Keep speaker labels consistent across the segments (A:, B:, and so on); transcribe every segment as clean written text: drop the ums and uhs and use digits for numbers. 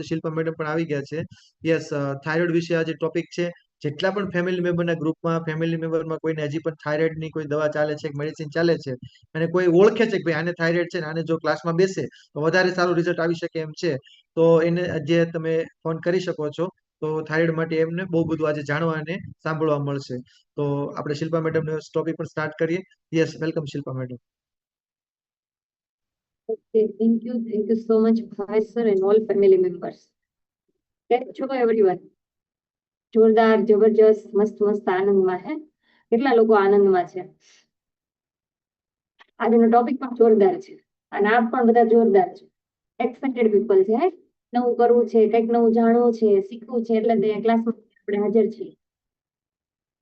A: Shilpa madam પણ આવી ગયા છે. યસ, થાઇરોઇડ વિશે આજે ટોપિક છે. જેટલા પણ ફેમિલી મેમ્બરના ગ્રુપમાં ફેમિલી મેમ્બરમાં કોઈને હજી પણ થાઇરોઇડની કોઈ દવા ચાલે છે, મેડિસિન ચાલે છે, અને કોઈ ઓળખે છે કે ભાઈ આને થાઇરોઇડ છે ને આને જો ક્લાસમાં બેસે તો વધારે સારું રિઝલ્ટ આવી શકે એમ છે, તો એને જે તમે ફોન કરી શકો છો. તો થાઇરોઇડ માટે એમને બહુ બધું આજે જાણવા અને સાંભળવા મળશે. તો આપણે શિલ્પા મેડમને ટોપિક પર સ્ટાર્ટ કરીએ. Yes, welcome Shilpa madam.
B: Okay, thank you so much, Bhavesh sir and all family members. કેમ છો everyone? જોરદાર, જબરજસ્ત, મસ્ત મસ્ત આનંદમાં હે. કેટલા લોકો આનંદમાં છે? આજનો ટોપિક પણ જોરદાર છે અને આપ પણ બધા જોરદાર છે. એક્સાઇટેડ પીપલ છે. નવું કરવું છે, કંઈક નવું જાણવું છે, શીખવું છે, એટલે તે ક્લાસમાં આપણે હાજર છીએ.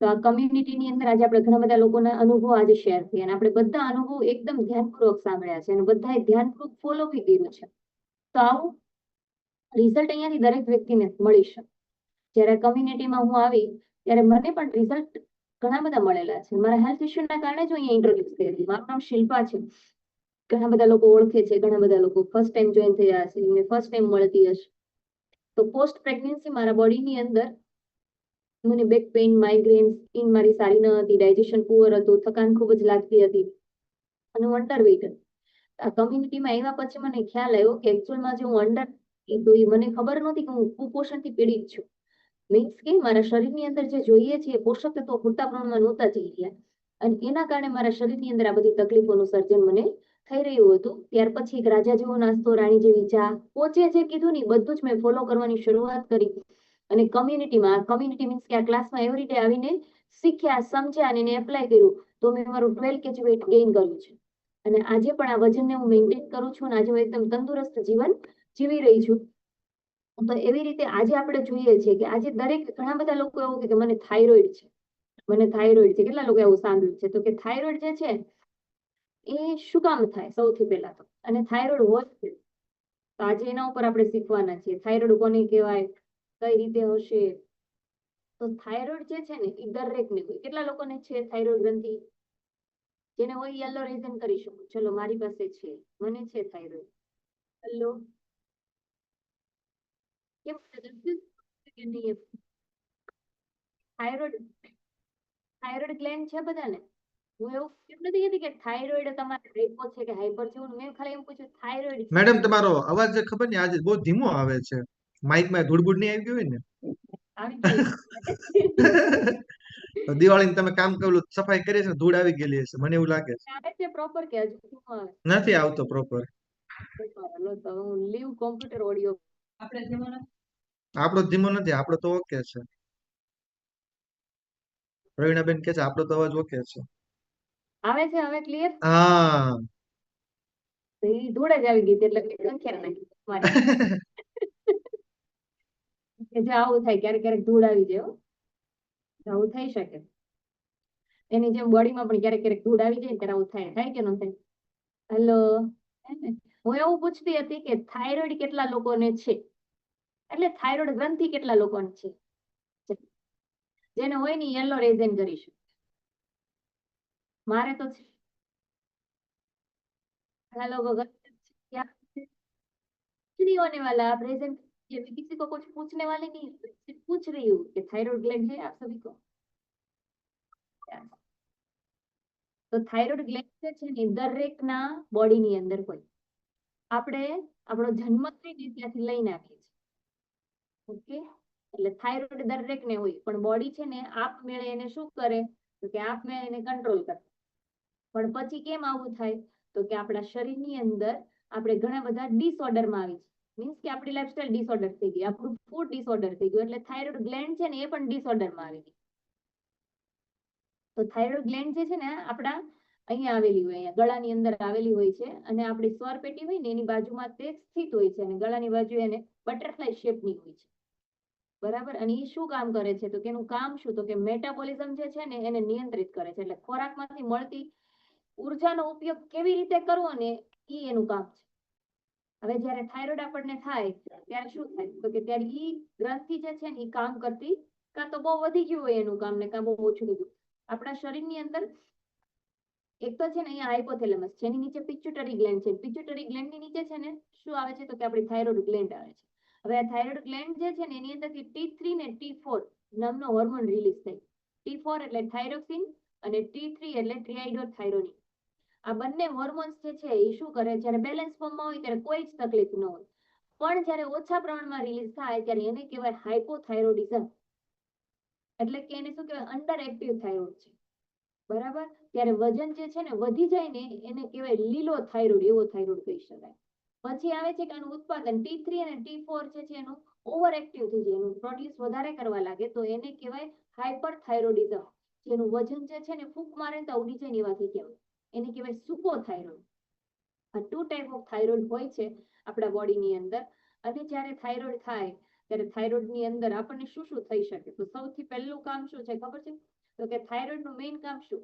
B: તો આ કમ્યુનિટીની અંદર આજે આપણે ઘણા બધા લોકોના અનુભવો આજે શેર થયા અને આપણે બધા અનુભવો એકદમ ધ્યાનપૂર્વક સાંભળ્યા છે અને બધાએ ધ્યાનપૂર્વક ફોલો બી કર્યું છે. તો આવું રિઝલ્ટ અહીંયાથી દરેક વ્યક્તિને મળી શકે. જ્યારે કમ્યુનિટીમાં હું આવી ત્યારે મને પણ રિઝલ્ટ ઘણા બધા મળેલા છે. મારા હેલ્થ ઇસ્યુના કારણે જ અહીંયા ઇન્ટ્રોડ્યુસ થઈ હતી. મારું નામ શિલ્પા છે. ઘણા બધા લોકો ઓળખે છે, ઘણા બધા લોકો ફર્સ્ટ ટાઈમ જોઈન થયા હશે, એમને ફર્સ્ટ ટાઈમ મળતી હશે. તો પોસ્ટ પ્રેગ્નન્સી મારા બોડીની અંદર મને બેક પેઇન, માઇગ્રેન, સ્કિન મારી સારી ન હતી, ડાયજેશન પુઅર હતું, થકાન ખૂબ જ લાગતી હતી અને હું અંડરવેઇટ હતી. આ કમ્યુનિટીમાં આવ્યા પછી મને ખ્યાલ આવ્યો કે એકચ્યુઅલમાં જે હું અંડર તો એ મને ખબર નહોતી કે હું કુપોષણથી પીડિત છું. મીન્સ કે મારા શરીરની અંદર જે જોઈએ છે એ પોષક તત્વો પૂરતા પ્રમાણમાં નહોતા જઈ રહ્યા અને એના કારણે મારા શરીરની અંદર આ બધી તકલીફોનું સર્જન મને થઈ રહ્યું હતું. ત્યાર પછી એક રાજા જેવો નાસ્તો, રાણી જેવી ચા, કોચે જે કીધું ને બધું જ મેં ફોલો કરવાની શરૂઆત કરી અને કમ્યુનિટી મીન્સ કે આ ક્લાસમાં એવરી ડે આવીને શીખ્યા, સમજ્યા અને એને એપ્લાય કર્યું તો મેં મારું 12 kg વેઇટ ગેઇન કર્યું છે અને આજે પણ આ વજનને હું મેન્ટેન કરું છું અને આજે હું એકદમ તંદુરસ્ત જીવન જીવી રહી છું. તો એવી રીતે આજે આપણે જોઈએ છીએ કે આજે દરેક ઘણા બધા લોકો એવું કે મને થાઇરોઇડ છે, મને થાઇરોઇડ છે. કેટલા લોકો એવું સાંભળ્યું છે? તો કે થાઇરોઇડ જે છે એ શું કામ થાય સૌથી પહેલા તો, અને થાઇરોઇડ હોય છે તો આજે એના ઉપર આપણે શીખવાના છીએ. થાઇરોઇડ કોને કહેવાય, કઈ રીતે હશે? તો થાઇરોઇડ જે છે ને એ દરેકને હોય. કેટલા લોકોને છે થાઇરોઇડ ગ્રંથિ? જેને હોય યલો રેઝન કરી શકો. ચલો, મારી પાસે છે, મને છે થાઇરોઇડ. હેલો, કેમ કે નહીં? થાઇરોઇડ ગ્લેન્ડ છે બધાને. હું એવું કેમ નથી કહેતી કે થાઇરોઇડ તમારે હાઈપો છે કે હાઈપર છે. મેં ખાલી એમ પૂછ્યું થાઇરોઇડ છે.
A: મેડમ, તમારો અવાજ ખબર ને આજે બહુ ધીમો આવે છે. માઇકમાં ધૂળબૂડ નહીં આવી ગયું હોય ને?
B: આવી ગયું
A: તો દિવાળીની તમે કામ કરેલું, સફાઈ કરી છે, ધૂળ આવી ગયેલી હશે, મને એવું લાગે છે.
B: આવે છે પ્રોપર કે હજુ શું આવે?
A: નથી આવતો પ્રોપર.
B: હાલો તો હું લીવ કોમ્પ્યુટર ઓડિયો.
A: આપણો ધીમો નથી, આપણો તો ઓકે છે. પ્રવીણાબેન કે છે આપણો તો અવાજ ઓકે છે.
B: આવે છે હવે ક્લિયર?
A: હા.
B: તો એ ધૂળ જ આવી ગઈ હતી એટલે સંખ્યા નાખી મારી. કે જે આવું થાય ક્યારેક ક્યારેક ધૂળ આવી જાય હો. આવું થઈ શકે. એની જેમ બોડીમાં પણ ક્યારેક ક્યારેક ધૂળ આવી જાય ત્યારે આવું થાય કે ન થાય? હેલો, હું એવું પૂછતી હતી કે થાઇરોઇડ કેટલા લોકોને છે, એટલે થાઇરોઇડ ગ્રંથિ કેટલા લોકોને છે? જેને હોય ને યલો રેઝન કરીશું. મારે તો છે. हेलो गगन, क्या नहीं होने वाला? आप प्रेजेंट ये भी किसी को कुछ पूछने वाले नहीं, सिर्फ पूछ रही हूँ कि थायराइड ग्लैंड है आप सभी को? તો થાઇરોઇડ ગ્લેન્ડ જે છે ને દરેકના બોડીની અંદર હોય. આપણે આપણો જન્મ થઈને ત્યાંથી લઈને આવીએ છીએ. ઓકે, એટલે થાઇરોઇડ દરેકને હોય પણ બોડી છે ને આપમેળે એને શું કરે તો કે આપમેળે એને કંટ્રોલ કરે. પણ પછી કેમ આવું થાય તો કે આપણા શરીરની અંદર આપણે ઘણા બધા ડિસઓર્ડરમાં આવી છે. મીન્સ કે આપણી લાઈફસ્ટાઈલ ડિસઓર્ડર થઈ ગઈ, આપણું ફૂડ ડિસઓર્ડર થઈ ગયું, એટલે થાઇરોઇડ ગ્લેન્ડ છે ને એ પણ ડિસઓર્ડરમાં આવી ગઈ. તો થાઇરોઇડ ગ્લેન્ડ જે છે ને આપણા અહીંયા આવેલી હોય, અહીંયા ગળાની અંદર આવેલી હોય છે અને આપણી સ્વર પેટી હોય ને એની બાજુમાં તે સ્થિત હોય છે અને ગળાની બાજુ એને બટરફ્લાય શેપની હોય છે. બરાબર. અને એ શું કામ કરે છે તો કે એનું કામ શું તો કે મેટાબોલિઝમ જે છે ને એને નિયંત્રિત કરે છે. એટલે ખોરાકમાંથી મળતી ઉર્જાનો ઉપયોગ કેવી રીતે કરવો ને એ એનું કામ છે. હવે જ્યારે થાઇરોઇડ આપણને થાય ત્યારે શું થાય તો કે ત્યારે ઈ ગ્રંથિ જે છે ને એ કામ કરતી કાં તો બહુ વધી ગયું હોય એનું કામ ને કાં બહુ ઓછું થઈ ગયું. આપણા શરીરની અંદર એક તો છે ને અહીંયા હાઇપોથેલેમસ છે, એની નીચે પિચ્યુટરી ગ્લેન્ડ છે. પિચ્યુટરી ગ્લેન્ડની નીચે છે ને શું આવે છે તો કે આપણી થાઇરોઇડ ગ્લેન્ડ આવે છે. હવે આ થાઇરોઇડ ગ્લેન્ડ જે છે ને એની અંદરથી T3 ને T4 નામનો હોર્મોન રિલીઝ થાય. T4 એટલે થાઇરોક્સિન અને T3 એટલે ટ્રાઇડોથાઇરોનિન. આ બંને હોર્મોન્સ જે છે એ શું કરે, જ્યારે બેલેન્સ ફોર્મમાં હોય ત્યારે કોઈ જ તકલીફ ન હોય, પણ જ્યારે ઓછા પ્રમાણમાં રિલીઝ થાય ત્યારે એને કહેવાય હાઇપોથાઇરોડિઝમ. એટલે કે એને શું કહેવાય, અંડર એક્ટિવ થાઇરોઇડ છે. બરાબર. ત્યારે વજન જે છે ને વધી જાય ને એને કહેવાય લીલો થાઇરોઇડ, એવો થાઇરોઇડ કહી શકાય. પછી આવે છે કે આનું ઉત્પાદન T3 અને T4 જે છે એનું ઓવર એક્ટિવ થઈ જાય, એનું પ્રોડ્યુસ વધારે કરવા લાગે તો એને કહેવાય હાઇપરથાઇરોડિઝમ. જેનું વજન જે છે ને ફૂંક મારે તો ઉડી જાય ને એવા થઈ ગયા, એને કહેવાય સુપોથાઇરોઇડ. આ 2 ટાઈપ ઓફ થાઇરોઇડ હોય છે આપણા બોડીની અંદર. અને જ્યારે થાઇરોઇડ થાય ત્યારે થાઇરોઇડની અંદર આપણને શું શું થઈ શકે, તો સૌથી પહેલું કામ શું છે ખબર છે? તો કે થાઇરોઇડનું મેઇન કામ શું?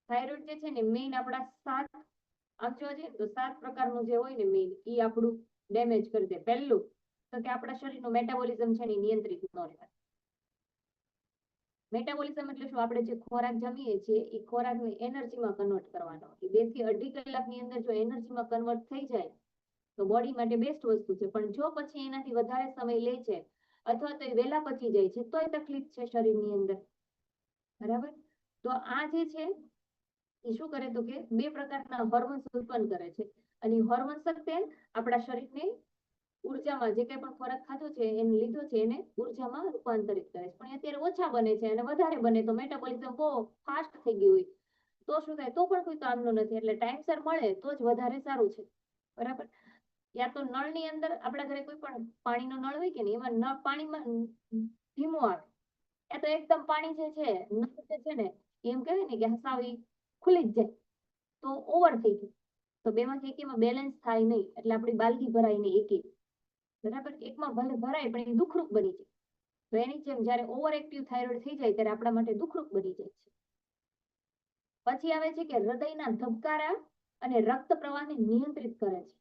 B: થાઇરોઇડ જે છે ને મેઇન આપણા 7, આમ જોવા જઈએ તો 7 પ્રકારનું જે હોય ને મેઇન એ આપણું ડેમેજ કરી દે. પહેલું તો કે આપણા શરીરનું મેટાબોલિઝમ છે ને નિયંત્રિત ન રહે. મેટાબોલિઝમ એટલે શું? આપણે જે ખોરાક જમીએ છીએ એ ખોરાકને એનર્જીમાં કન્વર્ટ કરવાનો. એ 2 થી 2.5 કલાકની અંદર જો એનર્જીમાં કન્વર્ટ થઈ જાય તો બોડી માટે બેસ્ટ વસ્તુ છે. પણ જો પછી એનાથી વધારે સમય લે છે અથવા તો એ વહેલા પચી જાય છે તો એ તકલીફ છે શરીરની અંદર. બરાબર. તો આ જે છે એ શું કરે, તો કે 2 પ્રકારના હોર્મોન્સ ઉત્પન્ન કરે છે. અને હોર્મોન્સ તે આપણા શરીરને ઉર્જામાં, જે કંઈ પણ ખોરાક ખાધો છે એને લીધો છે એને ઉર્જામાં રૂપાંતરિત કરે છે. પણ અત્યારે ઓછા બને છે અને વધારે બને તો મેટાબોલિઝમ બહુ ફાસ્ટ થઈ ગયું હોય તો શું થાય, તો પણ કોઈ કામનું નથી. એટલે ટાઈમસર મળે તો જ વધારે સારું છે. બરાબર. યા તો નળની અંદર, આપણા ઘરે કોઈ પણ પાણીનો નળ હોય કે નહીં, એમાં નળ પાણીમાં ધીમું આવે, યા તો એકદમ પાણી જે છે નળ જે છે ને એમ કહેવાય ને કે સાવી ખુલી જ જાય તો ઓવર થઈ ગયું. તો બેમાંથી એકેમાં બેલેન્સ થાય નહીં એટલે આપણી બાલકી ભરાય નહીં એકે. બરાબર. એકમાં ભલે ભરાય પણ એ દુઃખરૂપ બની જાય. તો એની જેમ જ્યારે ઓવર એક્ટિવ થાઇરોઇડ થઈ જાય ત્યારે આપણા માટે દુઃખરૂપ બની જાય છે. પછી આવે છે કે હૃદયના ધબકારા અને રક્ત પ્રવાહને નિયંત્રિત કરે છે.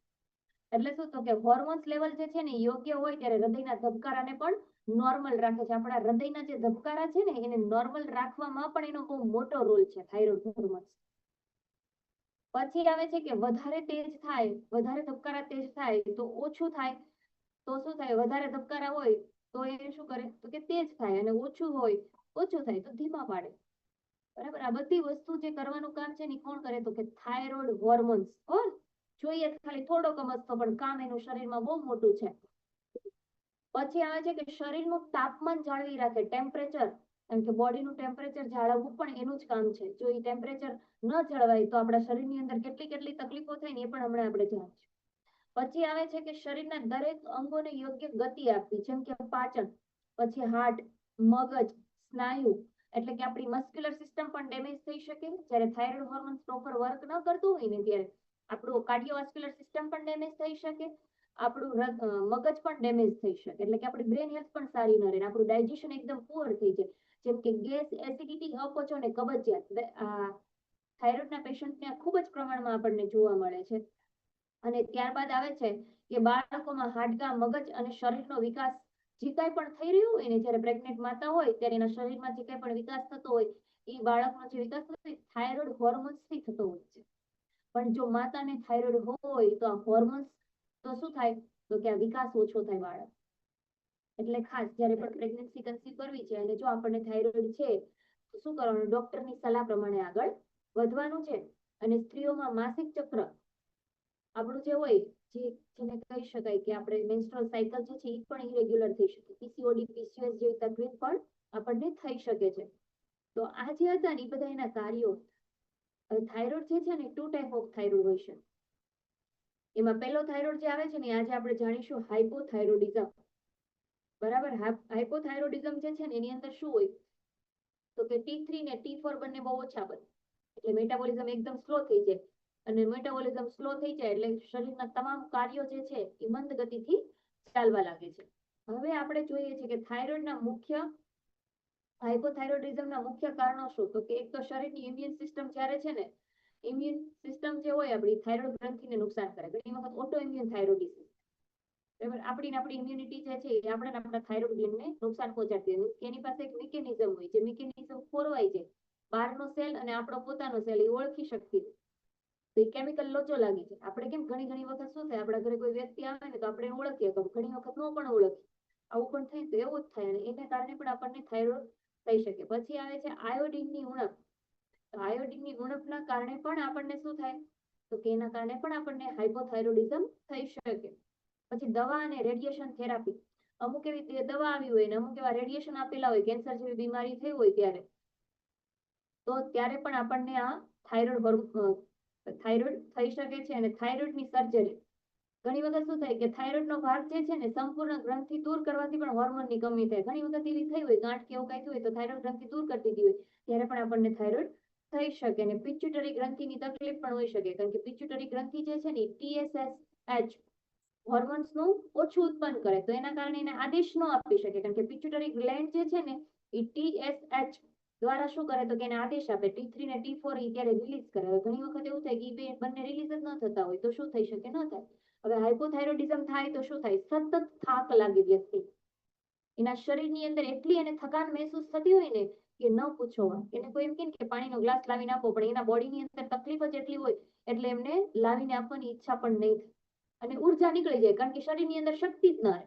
B: એટલે શું, તો કે હોર્મોન્સ લેવલ જે છે ને યોગ્ય હોય ત્યારે હૃદયના ધબકારાને પણ નોર્મલ રાખે છે. આપણા હૃદયના જે ધબકારા છે ને એને નોર્મલ રાખવામાં પણ એનો બહુ મોટો રોલ છે થાઇરોઇડ હોર્મોન્સ. પછી આવે છે કે વધારે તેજ થાય, વધારે ધબકારા તેજ થાય તો ઓછું થાય તો શું થાય, વધારે ધબકારા હોય તો એ શું કરે, તો કે તેજ થાય, અને ઓછું હોય ઓછું થાય તો ધીમા પાડે. બરાબર. આ બધી વસ્તુ જે કરવાનું કામ છે ને કોણ કરે, તો કે થાઇરોઇડ હોર્મોન્સ. જોઈએ ખાલી થોડો કમજતો પણ કામ એનું શરીરમાં બહુ મોટું છે. પછી આવે છે કે શરીરનું તાપમાન જાળવી રાખે, ટેમ્પરેચર. કારણ કે બોડીનું ટેમ્પરેચર જાળવવું પણ એનું જ કામ છે. જો એ ટેમ્પરેચર ન જળવાય તો આપણા શરીરની અંદર કેટલી તકલીફો થાય ને એ પણ હમણાં આપણે જાણીશું. પછી આવે છે કે શરીરના દરેક અંગોને યોગ્ય ગતિ આપવી, જેમ કે પાચન, પછી હાર્ટ, મગજ, સ્નાયુ. એટલે કે આપણી મસ્ક્યુલર સિસ્ટમ પણ ડેમેજ થઈ શકે. જ્યારે થાઇરોઇડ હોર્મોન્સ પ્રોપર વર્ક ન કરતું હોય ને ત્યારે આપણું કાર્ડિયોવાસ્ક્યુલર સિસ્ટમ પણ ડેમેજ થઈ શકે, આપણું મગજ પણ ડેમેજ થઈ શકે. એટલે કે આપણી બ્રેન હેલ્થ પણ સારી ન રહે, આપણું ડાયજેશન એકદમ પુઅર થઈ જાય. જેમ કે ગેસ, એસિડિટી, અપચો અને કબજિયાત આ થાઇરોઇડના પેશન્ટને ખૂબ જ પ્રમાણમાં આપણને જોવા મળે છે. અને ત્યારબાદ આવે છે કે બાળકોમાં હાડકાં, મગજ અને શરીરનો વિકાસ જે કાંઈ પણ થઈ રહ્યું હોય ને, જ્યારે પ્રેગ્નેન્ટ માતા હોય ત્યારે એના શરીરમાં જે કાંઈ પણ વિકાસ થતો હોય એ બાળકનો જે વિકાસ થતો હોય થાઇરોઇડ હોર્મોન્સથી થતો હોય છે. પણ જો માતાને થાઇરોઇડ હોય તો આ હોર્મોન્સ તો શું થાય, તો કે આ વિકાસ ઓછો થાય બાળક. એટલે ખાસ જ્યારે પણ પ્રેગ્નન્સી કન્સીવ કરવી છે અને જો આપણને થાઇરોઇડ છે તો શું કરવાનું, ડોક્ટરની સલાહ પ્રમાણે આગળ વધવાનું છે. અને સ્ત્રીઓમાં માસિક ચક્ર આપણું જે હોય, જેને કહી શકાય કે આપણે મેન્સ્ટ્રુઅલ સાયકલ જે છે એ પણ ઇરેગ્યુલર થઈ શકે. પીસીઓડી, પીસીઓએસ જેવી તકલીફ પણ આપણને થઈ શકે છે. તો આ જે હતા ને એ બધા એના કાર્યો. હવે થાઇરોઇડ જે છે ને 2 ટાઈપ ઓફ થાઇરોઇડ હોય છે. એમાં પહેલો થાઇરોઇડ જે આવે છે ને આજે આપણે જાણીશું હાઇપોથાઇરોડિઝમ. બરાબર. હાઇપોથાઇરોડિઝમ જે છે ને એની અંદર શું હોય, તો કે T3 ને T4 બંને બહુ ઓછા બને એટલે મેટાબોલિઝમ એકદમ સ્લો થઈ જાય. અને મેટાબોલિઝમ સ્લો થઈ જાય એટલે શરીરના તમામ કાર્યો જે છે એ મંદ ગતિથી ચાલવા લાગે છે. હવે આપણે જોઈએ છે કે થાઇરોઇડના મુખ્ય હાઇપોથાઇરોઇડિઝમના મુખ્ય કારણો શું, તો કે એક તો શરીરની ઇમ્યુન સિસ્ટમ જ્યારે છે ને, ઇમ્યુન સિસ્ટમ જે હોય આપણી થાઇરોઇડ ગ્રંથિને નુકસાન કરે. ઘણી વખત ઓટો ઇમ્યુન થાઇરોઇડિસ. બરાબર. આપણી ઇમ્યુનિટી જે છે એ આપણા થાઇરોઇડ ગ્લેન્ડને નુકસાન પહોંચાડતી હોય. એની પાસે એક મિકેનિઝમ હોય, જે મિકેનિઝમ ખોરવાઈ જાય, બહારનો સેલ અને આપણો પોતાનો સેલ એ ઓળખી શકતી તો એ કેમિકલ લોચો લાગી જાય. આપણે કેમ ઘણી વખત શું થાય, આપણા ઘરે કોઈ વ્યક્તિ આવે ને તો આપણે એને ઓળખીએ, તો ઘણી વખત ન પણ ઓળખીએ. આવું પણ થાય તો એવું જ થાય, અને એને કારણે પણ આપણને થાઇરોઇડ થઈ શકે. પછી આવે છે આયોડિનની ઉણપ. તો આયોડિનની ઉણપના કારણે પણ આપણને શું થાય, તો કે એના કારણે પણ આપણને હાઇપોથાઇરોઇડિઝમ થઈ શકે. પછી દવા અને રેડિયેશન થેરાપી. અમુક એવી દવા આવી હોય ને અમુક એવા રેડિયેશન આપેલા હોય, કેન્સર જેવી બીમારી થઈ હોય ત્યારે, તો ત્યારે પણ આપણને આ થાઇરોઇડ થઈ શકે છે. અને થાઇરોઇડની સર્જરી. ઘણી વખત શું થાય કે થાઇરોઇડનો ભાગ જે છે ને સંપૂર્ણ ગ્રંથિ દૂર કરવાથી પણ હોર્મોનની કમી થાય. ઘણી વખત એવી થઈ હોય, ગાંઠ કે એવું કઈ થયું હોય તો થાઇરોઇડ ગ્રંથિ દૂર કરતી હોય, ત્યારે પણ આપણને થાઇરોઇડ થઈ શકે. અને પિચ્યુટરી ગ્રંથિની તકલીફ પણ હોઈ શકે, કારણ કે પિચ્યુટરી ગ્રંથિ જે છે ને TSH હોર્મોન્સનું ઓછું ઉત્પન્ન કરે, તો એના કારણે એને આદેશ ન આપી શકે, કારણ કે પિચ્યુટરી ગ્લેન્ડ જે છે ને એ TSH દ્વારા શું કરે, તો કે એને આદેશ આપે. T3 ને T4 એ ત્યારે રિલીઝ કરે. હવે ઘણી વખત એવું થાય કે એ બંને રિલીઝ જ ન થતા હોય, તો શું થઈ શકે, ન થાય. હવે હાઇપોથાઇરોઇડિઝમ થાય તો શું થાય, સતત થાક લાગે વ્યક્તિ. એના શરીરની અંદર એટલી એને થકાન મહેસૂસ થતી હોય ને કે ન પૂછો વાત. એને કોઈ એમ કે પાણીનો ગ્લાસ લાવીને આપો, પણ એના બોડીની અંદર તકલીફ જ એટલી હોય એટલે એમને લાવીને આપવાની ઈચ્છા પણ નહીં થાય, અને ઉર્જા નીકળી જાય, કારણ કે શરીરની અંદર શક્તિ જ ન રહે.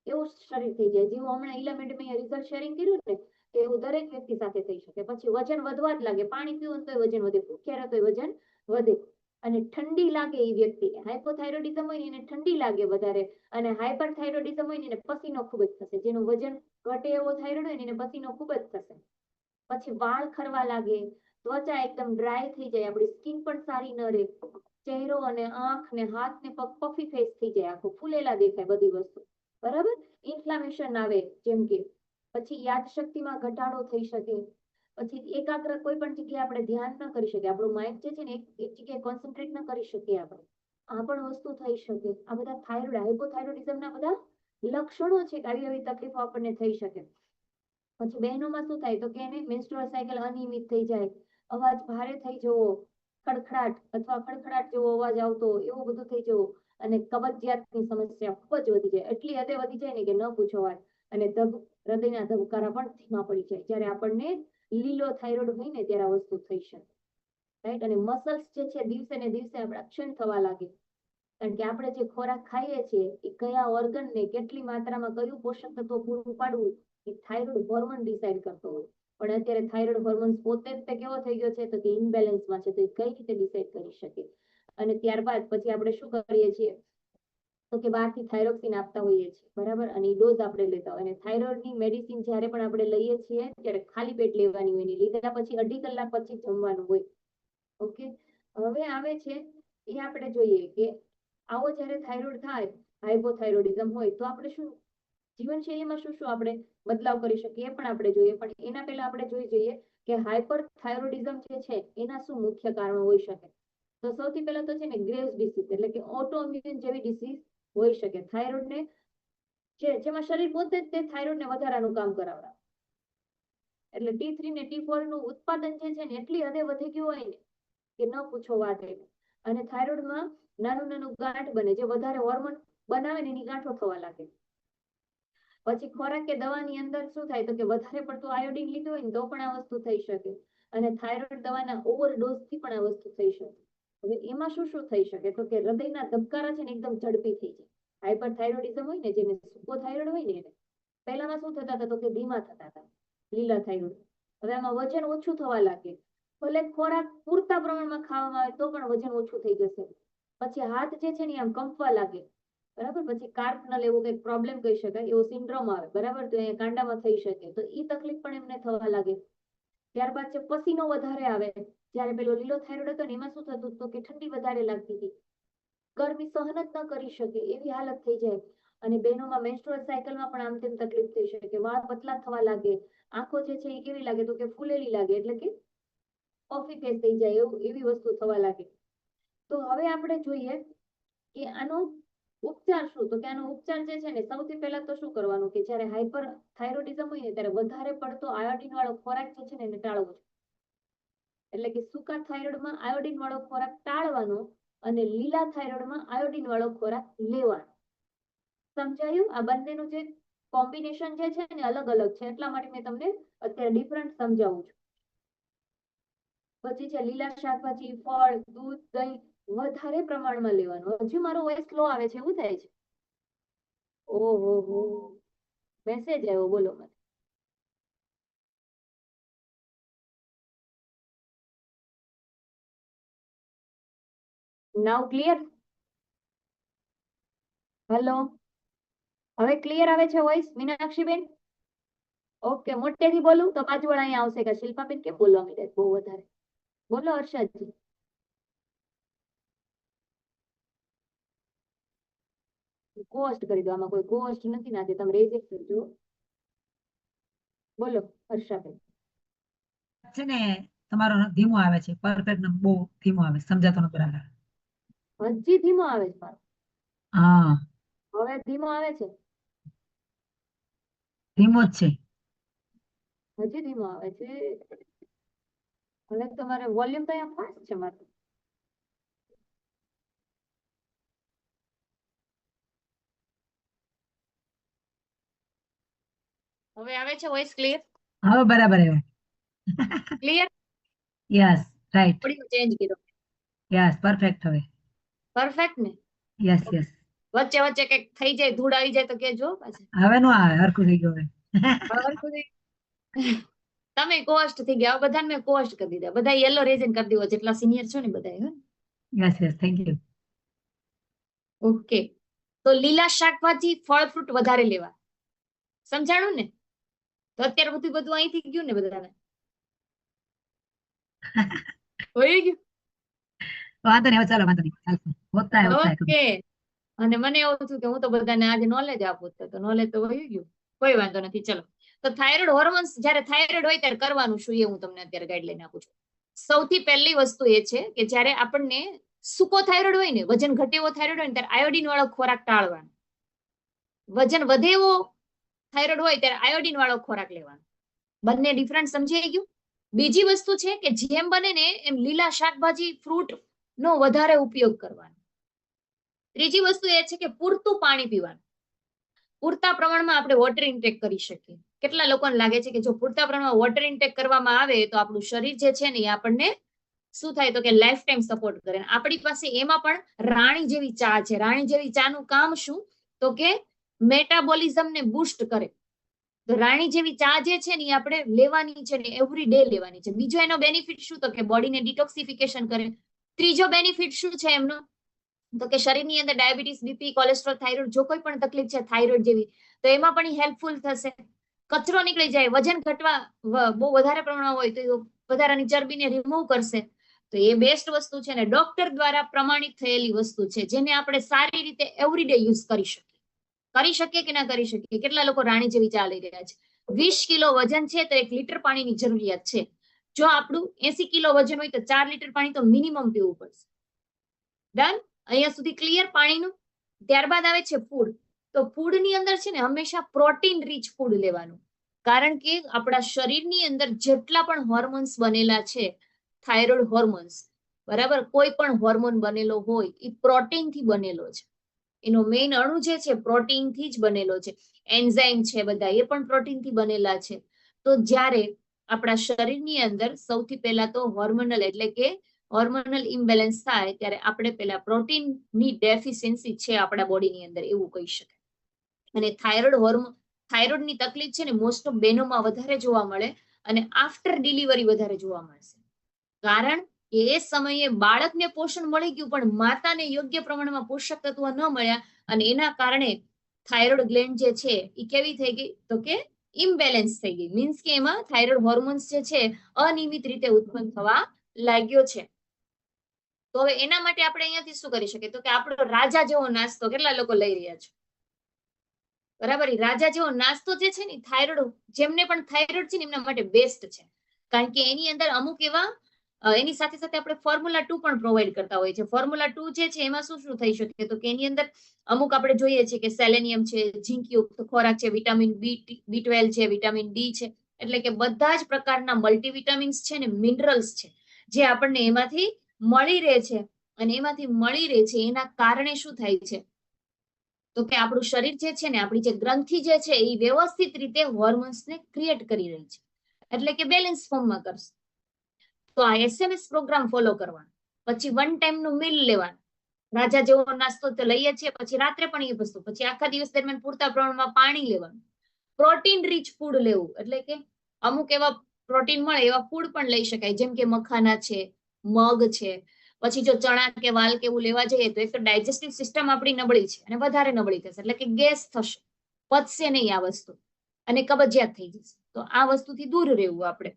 B: એવું શરીર થઈ જાય. જેવું હમણાં ઈલા મેડમે રિઝલ્ટ શેરિંગ કર્યું ને, કે એવું દરેક વ્યક્તિ સાથે થઈ શકે. પછી વજન વધવા જ લાગે. પાણી પીવું તો વજન વધે, ભૂખ્યા રહે તો વજન વધે. અને ઠંડી લાગે એ વ્યક્તિને. હાઇપોથાઇરોઇડિઝમ હોય ને એને ઠંડી લાગે વધારે, અને હાઇપરથાઇરોઇડિઝમ હોય ને એને પસીનો ખૂબ જ થશે. જેનું વજન ઘટે એવો થાઇરોઇડ હોય ને એને પસીનો ખૂબ જ થશે. પછી વાળ ખરવા લાગે, ત્વચા એકદમ ડ્રાય થઈ જાય, આપણી સ્કિન પણ સારી ન રહે, ચહેરો અને આંખ ને હાથ ને પગ પફી ફેસ થઈ જાય, આખું ફૂલેલા દેખાય બધી વસ્તુ, બરાબર. ઇન્ફ્લામેશન આવે જેમ કે. પછી યાદશક્તિમાં ઘટાડો થઈ શકે. પછી એકાગ્ર કોઈ પણ જગ્યાએ આપણે ધ્યાન ન કરી શકીએ, આપણું માઇન્ડ જે છે ને એક જગ્યાએ કોન્સન્ટ્રેટ ન કરી શકીએ આપણે, આ પણ વસ્તુ થઈ શકે. આ બધા થાઇરોઇડ, હાઇપોથાઇરોઇડિઝમના બધા લક્ષણો છે કે આવી તકલીફો આપણને થઈ શકે. પછી બહેનોમાં શું થાય, તો કે એને મેન્સ્ટ્રુઅલ સાયકલ અનિયમિત થઈ જાય, અવાજ ભારે થઈ જવો, ખડખડાટ અથવા ખડખડાટ જેવો અવાજ આવતો, એવું બધું થઈ જવું. અને કબજિયાતની સમસ્યા ખૂબ જ વધી જાય, એટલી હદે વધી જાય ને કે ન પૂછો વાત. અને હૃદયના ધબકારા પણ ધીમા પડી જાય. જ્યારે આપણને લીલો થાઇરોઇડ હોય ને ત્યારે આ વસ્તુ થઈ શકે, રાઈટ. અને મસલ્સ જે છે દિવસે ને દિવસે આપણા ક્ષીણ થવા લાગે, કારણ કે આપણે જે ખોરાક ખાઈએ છીએ એ કયા ઓર્ગનને કેટલી માત્રામાં કયું પોષક તત્વ પૂરું પાડવું એ થાઇરોઇડ હોર્મોન ડિસાઇડ કરતો હોય. પણ અત્યારે થાઇરોઇડ હોર્મોન્સ પોતે જ તે કેવો થઈ ગયો છે, તો કે ઇમ્બેલેન્સમાં છે. તો એ કઈ રીતે ડિસાઇડ કરી શકે. અને ત્યારબાદ પછી આપણે શું કરીએ છીએ, તો કે બહારથી થાઇરોક્સિન આપતા હોઈએ છીએ, બરાબર. અને એ ડોઝ આપણે લેતા હોય. અને થાઇરોઇડની મેડિસિન જ્યારે પણ આપણે લઈએ છીએ ત્યારે ખાલી પેટ લેવાની હોય, લીધા પછી 2.5 કલાક પછી જમવાનું હોય. ઓકે. હવે આવે છે એ આપણે જોઈએ કે આવો જ્યારે થાઇરોઇડ થાય, હાઇપોથાઇરોઇડિઝમ હોય, તો આપણે શું જીવનશૈલીમાં શું શું આપણે બદલાવ કરી શકીએ એ પણ આપણે જોઈએ. પણ એના પહેલા આપણે જોઈ જઈએ કે હાઇપરથાઇરોઇડિઝમ જે છે એના શું મુખ્ય કારણો હોઈ શકે. તો સૌથી પહેલા તો છે ને ગ્રેવ્સ ડિસીઝ, એટલે કે ઓટો ઇમ્યુન જેવી ડિસીઝ હોઈ શકે. થાઇરોઇડને જેમાં શરીર પોતે જ તે થાઇરોઇડને વધારાનું કામ કરાવડાવે, એટલે T3 ને T4 નું ઉત્પાદન જે છે ને એટલી હદે વધી ગયું હોય ને કે ન પૂછો વાત. અને થાઇરોઇડમાં નાનું ગાંઠ બને, જે વધારે હોર્મોન બનાવે ને એની ગાંઠો થવા લાગે. પછી ખોરાક કે દવાની અંદર શું થાય, તો કે વધારે પડતું આયોડિન લીધું હોય ને તો પણ આ વસ્તુ થઈ શકે. અને થાઇરોઇડ દવાના ઓવરડોઝ થી પણ આ વસ્તુ થઈ શકે. હવે એમાં શું શું થઈ શકે, તો કે હૃદયના ધબકારા છે ને એકદમ ઝડપી થઈ જાય. હાઇપરથાઇરોઇડિઝમ હોય ને, જેને સુપર થાઇરોઇડ હોય ને, એને પહેલામાં શું થતા હતા, તો કે ધીમા થતા હતા લીલા થાઇરોઇડ. હવે આમાં વજન ઓછું થવા લાગે, ભલે ખોરાક પૂરતા પ્રમાણમાં ખાવામાં આવે તો પણ વજન ઓછું થઈ જશે. પછી હાથ જે છે ને આમ કંપવા લાગે, બરાબર. પછી કાર્પનલ એવું કંઈક પ્રોબ્લેમ કહી શકાય, એવો સિન્ડ્રોમ આવે, બરાબર. તો એ કાંડામાં થઈ શકે, તો એ તકલીફ પણ એમને થવા લાગે. ત્યારબાદ છે પસીનો વધારે આવે. જ્યારે પેલો લીલો થાઇરોઇડ હતો ને એમાં શું થતું, તો કે ઠંડી વધારે લાગતી હતી, ગરમી સહન જ ન કરી શકે એવી હાલત થઈ જાય. અને બહેનોમાં મેન્સ્ટ્રુઅલ સાયકલમાં પણ આમ તેમ તકલીફ થઈ શકે, વાળ પતલા થવા લાગે, આંખો જે છે એ કેવી લાગે, તો કે ફૂલેલી લાગે, એટલે કે કોફી ફેસ થઈ જાય, એવી વસ્તુ થવા લાગે. તો હવે આપણે જોઈએ કે આનો ઉપચાર શું, તો કે આનો ઉપચાર જે છે ને સૌથી પહેલા તો શું કરવાનું, કે જ્યારે હાઇપર થાઇરોઇડિઝમ હોય ને ત્યારે વધારે પડતો આયોડિન વાળો ખોરાક જે છે ને એને ટાળવો છે. એટલે કે સૂકા થાઇરોઇડમાં આયોડિન વાળો ખોરાક ટાળવાનો અને લીલા થાઇરોઇડમાં આયોડિન વાળો ખોરાક લેવાનો. સમજાયું? આ બંનેનું જે કોમ્બિનેશન જે છે ને અલગ અલગ છે, એટલા માટે મેં તમને અત્યારે ડિફરન્ટ સમજાવું છું. પછી છે લીલા શાકભાજી, ફળ, દૂધ, દહીં વધારે પ્રમાણમાં લેવાનું. હજુ મારો વોઇસ સ્લો આવે છે, એવું થાય છે. ઓહો, મેસેજ આવ્યો, બોલો મને. નાઉ ક્લિયર? હેલો, હવે ક્લિયર આવે છે વોઇસ, મીનાક્ષીબેન? ઓકે, મોટેથી બોલું તો બાજુવાળા અહીંયા આવશે કે શિલ્પાબેન કેમ બોલવા માંડ્યા છે બહુ વધારે? બોલો હર્ષદજી. કોસ્ટ કરી દો, આમાં કોઈ કોસ્ટ નથી નાખી, તમે રેજેક્ટ કરજો. બોલો હર્ષાબેન.
C: છે ને તમારો ધીમો આવે છે, પરફેક્ટ બહુ ધીમો આવે, સમજાતો નથી બરાબર.
B: હજી ધીમો આવે છે મારો?
C: હા,
B: હવે ધીમો આવે છે?
C: ધીમો જ છે.
B: હજી ધીમો આવે છે. હવે તમારે વોલ્યુમ તો અહીંયા ફાસ્ટ છે મારું. હવે આવે છે વોઇસ ક્લિયર?
C: હવે બરાબર આવે.
B: ક્લિયર?
C: Yes, right.
B: થોડી ચેન્જ કર્યો.
C: યસ, પરફેક્ટ હવે.
B: પરફેક્ટ ને?
C: Yes yes.
B: વચ્ચે વચ્ચે કઈક થઈ જાય, ધૂળ આવી જાય તો કેજો પાછા.
C: હવે નો આવે, હરખું થઈ ગયું હવે.
B: હરખું થઈ. તમે કોસ્ટ થઈ ગયા, બધાને મેં કોસ્ટ કરી દીધા, બધા યેલો રેઝન કરી દીધો, જેટલા સિનિયર છો ને બધા.
C: Yes yes, thank you.
B: Okay, તો લીલા શાકભાજી, ફળ, ફ્રૂટ વધારે લેવા. સમજાણું ને? તો અત્યાર બધું અહીંથી ગયું ને બધાને? હોય ગયું?
C: વાંધો નહીં, હવે ચાલો, વાંધો નહીં, ચાલશે. હોતા હે, હોતા હે.
B: ઓકે. અને મને એવું થયું કે હું તો બધાને આજે નોલેજ આપું, તો નોલેજ તો વહી ગયું. કોઈ વાંધો નથી, ચલો. તો થાઇરોઇડ હોર્મોન્સ, જ્યારે થાઇરોઇડ હોય ત્યારે કરવાનું શું, એ હું તમને અત્યારે ગાઈડલાઈન આપું છું. સૌથી પહેલી વસ્તુ એ છે કે જ્યારે આપણને સૂકો થાઇરોઇડ હોય ને, વજન ઘટે એવો થાઇરોઇડ હોય ને, ત્યારે આયોડિન વાળો ખોરાક ટાળવાનો. વજન વધે એવો થાઇરોઇડ હોય ત્યારે આયોડિન વાળો ખોરાક લેવાનો. બંને ડિફરન્ટ સમજાઈ ગયું? બીજી વસ્તુ છે કે જેમ બને ને એમ લીલા શાકભાજી, ફ્રૂટ નો વધારે ઉપયોગ કરવાનો. ત્રીજી વસ્તુ એ છે કે પૂરતું પાણી પીવાનું. પૂરતા પ્રમાણમાં આપણે વોટર ઇન્ટેક કરી શકીએ. કેટલા લોકોને લાગે છે કે જો પૂરતા પ્રમાણમાં વોટર ઇન્ટેક કરવામાં આવે તો આપણું શરીર જે છે ને એ આપણને શું થાય તો કે લાઈફ ટાઈમ સપોર્ટ કરે. આપણી પાસે એમાં પણ રાણી જેવી ચા છે. રાણી જેવી ચાનું કામ શું તો કે મેટાબોલિઝમ ને બૂસ્ટ કરે. તો રાણી જેવી ચા જે છે ને એ આપણે લેવાની છે ને એવરી ડે લેવાની છે. બીજો એનો બેનિફિટ શું તો કે બોડીને ડિટોક્સિફિકેશન કરે. ત્રીજો બેનિફિટ શું છે એમનો તો કે શરીરની અંદર ડાયાબિટીસ, બીપી, કોલેસ્ટ્રોલ, થાઇરોઇડ જો કોઈ પણ તકલીફ છે થાઇરોઇડ જેવી તો એમાં પણ હેલ્પફુલ થશે. કચરો નીકળી જાય, વજન ઘટવા બહુ વધારે પ્રમાણમાં હોય તો વધારાની ચરબીને રિમૂવ કરશે. તો એ બેસ્ટ વસ્તુ છે ને ડોક્ટર દ્વારા પ્રમાણિત થયેલી વસ્તુ છે જેને આપણે સારી રીતે એવરીડે યુઝ કરી શકીએ. કરી શકીએ કે ના કરી શકીએ? કેટલા લોકો રાણી જેવી ચા લઈ રહ્યા છે? 20 કિલો વજન છે તો 1 લીટર પાણીની જરૂરિયાત છે. જો આપણું 80 કિલો વજન હોય તો 4 લીટર પાણી તો મિનિમમ પીવું પડશે. ડન? અહીંયા સુધી ક્લિયર પાણીનું? ત્યારબાદ આવે છે ફૂડ. તો ફૂડની અંદર છે ને હંમેશા પ્રોટીન રીચ ફૂડ લેવાનું. કારણ કે આપણા શરીરની અંદર જેટલા પણ હોર્મોન્સ બનેલા છે, થાઇરોઇડ હોર્મોન્સ, બરાબર, કોઈ પણ હોર્મોન બનેલો હોય એ પ્રોટીનથી બનેલો છે. એનો મેઇન અણુ જે છે પ્રોટીનથી જ બનેલો છે. એન્ઝાઇમ છે બધા એ પણ પ્રોટીનથી બનેલા છે. તો જ્યારે આપણા શરીરની અંદર સૌથી પહેલા તો હોર્મોનલ એટલે કે હોર્મોનલ ઇમ્બેલેન્સ થાય ત્યારે આપણે પેલા પ્રોટીનની ડેફિશિયન્સી છે આપણા બોડીની અંદર એવું કહી શકાય. અને થાઇરોઇડની તકલીફ છે ને મોસ્ટ ઓફ બહેનોમાં વધારે જોવા મળે અને આફ્ટર ડિલિવરી વધારે જોવા મળશે. કારણ કે એ સમયે બાળકને પોષણ મળી ગયું પણ માતાને યોગ્ય પ્રમાણમાં પોષક તત્વો ન મળ્યા અને એના કારણે થાઇરોઇડ ગ્લેન્ડ જે છે એ કેવી થઈ ગઈ તો કે ઇમ્બેલેન્સ થઈ ગઈ. મીન્સ કે એમાં થાઇરોઇડ હોર્મોન્સ જે છે અનિયમિત રીતે ઉત્પન્ન થવા લાગ્યો છે. તો હવે એના માટે આપણે અહીંયાથી શું કરી શકીએ તો કે આપણો રાજા જેવો નાસ્તો કેટલા લોકો લઈ રહ્યા છે? બરાબર, રાજા જેવો નાસ્તો જે છે ને થાઇરોઇડ, જેમને પણ થાઇરોઇડ છે ને એમના માટે બેસ્ટ છે. કારણ કે એની અંદર અમુક એવા એની સાથે સાથે આપણે ફોર્મ્યુલા 2 પણ પ્રોવાઈડ કરતા હોય છે. ફોર્મ્યુલા 2 જે છે એમાં શું શું થઈ શકે તો કે એની અંદર અમુક આપણે જોઈએ છે કે સેલેનિયમ છે, ઝીંક યુક્ત ખોરાક છે, વિટામિન B12 છે, વિટામિન ડી છે. એટલે કે બધા જ પ્રકારના મલ્ટીવિટામિન્સ છે ને મિનરલ્સ છે જે આપણને એમાંથી મળી રહે છે. અને એમાંથી મળી રહે છે એના કારણે શું થાય છે તો કે આપણું શરીર જે છે ને આપણી જે ગ્રંથિ જે છે એ વ્યવસ્થિત રીતે હોર્મોન્સને ક્રિએટ કરી રહી છે. એટલે કે બેલેન્સ ફોર્મમાં કરશે. તો આ SMS પ્રોગ્રામ ફોલો કરવાનો. પછી 1 ટાઈમ નું મીલ લેવાનું. રાજા જેવો નાસ્તો તો લઈએ છીએ, પછી રાત્રે પણ એ વસ્તુ, પછી આખા દિવસ દરમિયાન પૂરતા પ્રમાણમાં પાણી લેવાનું. પ્રોટીન રીચ ફૂડ લેવું, એટલે કે અમુક એવા પ્રોટીન મળે એવા ફૂડ પણ લઈ શકાય, જેમ કે મખાના છે, મગ છે. પછી જો ચણા કે વાલ કે એવું લેવા જઈએ તો એક તો ડાયજેસ્ટિવ સિસ્ટમ આપણી નબળી છે અને વધારે નબળી થશે, એટલે કે ગેસ થશે, પચશે નહીં આ વસ્તુ અને કબજિયાત થઈ જશે. તો આ વસ્તુથી દૂર રહેવું આપણે,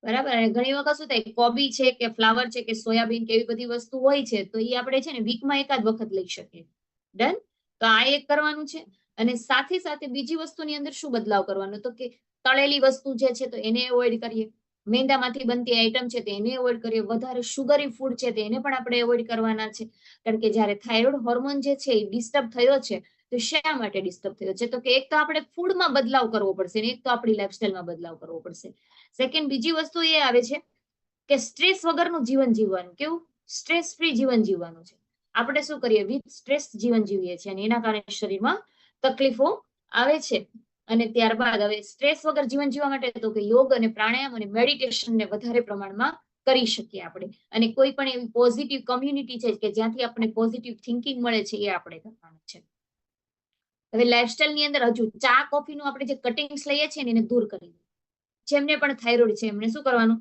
B: બરાબર. અને ઘણી વખત શું થાય, કોબી છે કે ફ્લાવર છે કે સોયાબીન કે એવી બધી વસ્તુ હોય છે, તો એ આપણે છે ને વીકમાં એકાદ વખત લઈ શકીએ. ડન. તો આ એક કરવાનું છે. અને સાથે સાથે બીજી વસ્તુની અંદર શું બદલાવ કરવાનો, તો કે તળેલી વસ્તુ જે છે તો એને એવોઇડ કરીએ. મેંદામાંથી બનતી આઈટમ છે તો એને એવોઇડ કરીએ. વધારે સુગરી ફૂડ છે તો એને પણ આપણે એવોઇડ કરવાના છે. કારણ કે જયારે થાઇરોઇડ હોર્મોન જે છે એ ડિસ્ટર્બ થયો છે, તો શા માટે ડિસ્ટર્બ થયો છે, તો કે એક તો આપણે ફૂડમાં બદલાવ કરવો પડશે ને એક તો આપણી લાઈફસ્ટાઈલમાં બદલાવ કરવો પડશે. સેકન્ડ, બીજી વસ્તુ એ આવે છે કે સ્ટ્રેસ વગરનું જીવન જીવવાનું. કેવું? સ્ટ્રેસ ફ્રી જીવન જીવવાનું છે. આપણે શું કરીએ, વિથ સ્ટ્રેસ જીવન જીવીએ છીએ અને એના કારણે શરીરમાં તકલીફો આવે છે. અને ત્યારબાદ હવે સ્ટ્રેસ વગર જીવન જીવવા માટે તો કે યોગ અને પ્રાણાયામ અને મેડિટેશન ને વધારે પ્રમાણમાં કરી શકીએ આપણે. અને કોઈ પણ એવી પોઝિટિવ કમ્યુનિટી છે કે જ્યાંથી આપણે પોઝિટિવ થિંકિંગ મળે છે, એ આપણે કરવાનું છે. હવે લાઈફસ્ટાઈલ ની અંદર હજુ ચા કોફીનું આપણે જે કટિંગ્સ લઈએ છીએ ને એને દૂર કરી દઈએ. જેમને પણ થાઇરોઇડ છે એમને શું કરવાનું,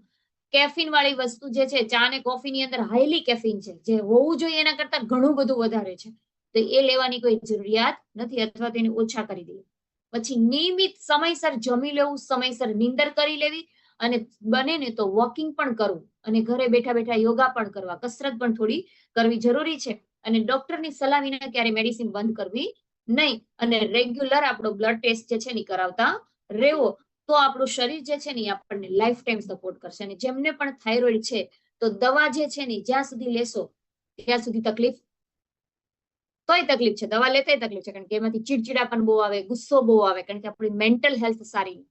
B: કેફીન વાળી વસ્તુ જે છે, ચા અને કોફી ની અંદર હાઈલી કેફીન છે, જે હોવું જોઈએ એના કરતા ઘણું બધું વધારે છે, તો એ લેવાની કોઈ જરૂરિયાત નથી, અથવા તેને ઓછા કરી દઈએ. પછી નિયમિત સમયસર જમી લેવું, સમયસર નીંદર કરી લેવી, અને બને ને તો વોકિંગ પણ કરવું, અને ઘરે બેઠા બેઠા યોગા પણ કરવા, કસરત પણ થોડી કરવી જરૂરી છે. અને ડોક્ટરની સલાહ વિના ક્યારે મેડિસિન બંધ કરવી નહીં. અને રેગ્યુલર આપણો બ્લડ ટેસ્ટ જે છે ને કરાવતા રહેવો. તો આપણું શરીર જે છે ને એ આપણને લાઈફ ટાઈમ સપોર્ટ કરશે. અને જેમને પણ થાઇરોઇડ છે તો દવા જે છે ને જ્યાં સુધી લેશો ત્યાં સુધી તકલીફ તોય તકલીફ છે, દવા લેતાય તકલીફ છે, કારણ કે એમાંથી ચીડચીડા પણ બહુ આવે, ગુસ્સો બહુ આવે, કારણ કે આપણી મેન્ટલ હેલ્થ સારી નહીં,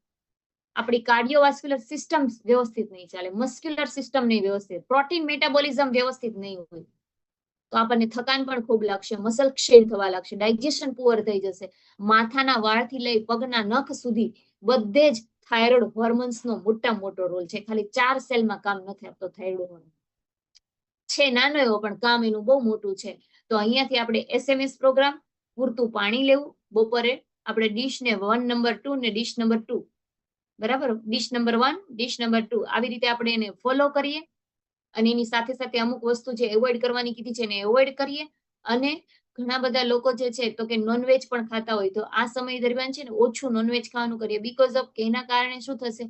B: આપણી કાર્ડિયોવાસ્ક્યુલર સિસ્ટમ વ્યવસ્થિત નહીં ચાલે, મસ્ક્યુલર સિસ્ટમ નહીં વ્યવસ્થિત, પ્રોટીન મેટાબોલિઝમ વ્યવસ્થિત નહીં હોય, તો આપણને થકાન પણ ખૂબ લાગશે, મસલ ક્ષીણ થવા લાગશે, ડાયજેશન પુઅર થઈ જશે. માથાના વાળથી લઈ પગના નખ સુધી બધે જ થાઇરોઇડ હોર્મોન્સ નો મોટો રોલ છે. ખાલી 4 સેલમાં કામ નથી આપતો થાઇરોઇડ હોર્મોન. છે નાનો એવો, પણ કામ એનું બહુ મોટું છે. તો અહીંયાથી આપણે SMS પ્રોગ્રામ, પૂરતું પાણી લેવું, બપોરે આપણે ડીશ ને 1 નંબર 2 ને ડીશ નંબર 2, બરાબર, ડીશ નંબર 1 ડીશ નંબર 2, આવી રીતે આપણે એને ફોલો કરીએ. અને એની સાથે સાથે અમુક વસ્તુ જે એવોઇડ કરવાની કીધી છે એને એવોઇડ કરીએ. અને ઘણા બધા લોકો જે છે તો કે નોનવેજ પણ ખાતા હોય, તો આ સમય દરમિયાન છે ને ઓછું નોનવેજ ખાવાનું કરીએ. બીકોઝ ઓફ કે એના કારણે શું થશે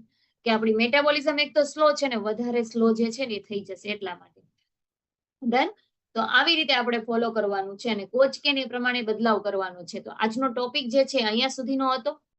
B: કે આપણી મેટાબોલિઝમ એક તો સ્લો છે ને વધારે સ્લો જે છે ને એ થઈ જશે, એટલા માટે. ડન. તો આવી રીતે આપણે ફોલો કરવાનું છે અને કોચ કે એ પ્રમાણે બદલાવ કરવાનો છે. તો આજનો ટોપિક જે છે અહીંયા સુધીનો હતો.